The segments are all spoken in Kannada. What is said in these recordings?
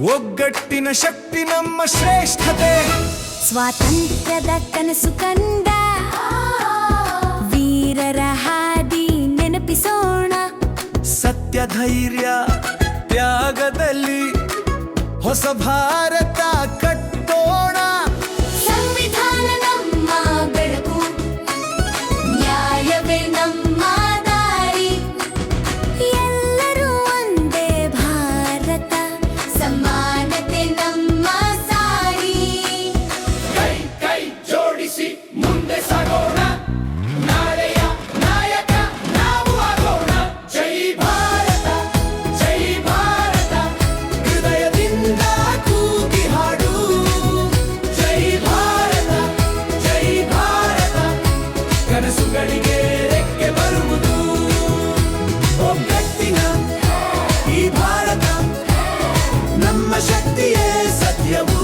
ಒಗ್ಗಟ್ಟಿನ ಶಕ್ತಿ ನಮ್ಮ ಶ್ರೇಷ್ಠತೆ. ಸ್ವಾತಂತ್ರ್ಯದ ಕನಸು ಕಂಡ ವೀರರ ಹಾದಿ ನೆನಪಿಸೋಣ. ಸತ್ಯ ಧೈರ್ಯ ತ್ಯಾಗದಲ್ಲಿ ಹೊಸ ಭಾರತ ಕಟ್ಟೋಣ. ಸಂವಿಧಾನ ನಮ್ಮ ಬೆಳಕು, ನ್ಯಾಯವೇ ನಮ್ಮ ದಾರಿ. ಎಲ್ಲರೂ ಒಂದೇ ಭಾರತ, ಸಮಾನತೆ ನಮ್ಮ ಸಾರಿ. ಕೈ ಕೈ ಜೋಡಿಸಿ ಮುಂದೆ ಸಾಗೋಣ, ನಾಳೆಯ ನಾಯಕ ನಾವು ಆಗೋಣ. ಜೈ ಭಾರತ, ಜೈ ಭಾರತ, ಹೃದಯದಿಂದ ಕೂಗಿ ಹಾಡು. ಜೈ ಭಾರತ, ಜೈ ಭಾರತ, ಕನಸುಗಳಿಗೆ ರೆಕ್ಕೆ ಬರುವುದು. ಒಗ್ಗಟ್ಟಿನ ಈ ಭಾರತ, ನಮ್ಮ ಶಕ್ತಿಯೇ ಸತ್ಯವೂ.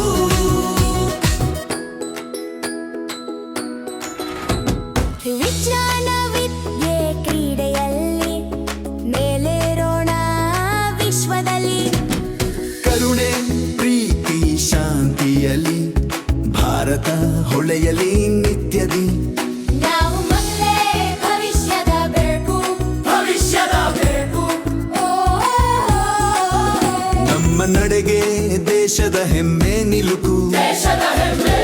ವಿಜ್ಞಾನ ವಿದ್ಯೆ ಕ್ರೀಡೆಯಲ್ಲಿ ಮೇಲೇರೋಣ ವಿಶ್ವದಲ್ಲಿ. ಕರುಣೆ ಪ್ರೀತಿ ಶಾಂತಿಯಲ್ಲಿ ಭಾರತ ಹೊಳೆಯಲಿ ನಿತ್ಯದಿ. ನಾವು ಮೊದಲೇ ಭವಿಷ್ಯದ ಬೆಳಕು, ಭವಿಷ್ಯದ ಬೇಕು. ನಮ್ಮ ನಡೆಗೆ ದೇಶದ ಹೆಮ್ಮೆ ನಿಲುಕು. ದೇಶದ ಹೆಮ್ಮೆ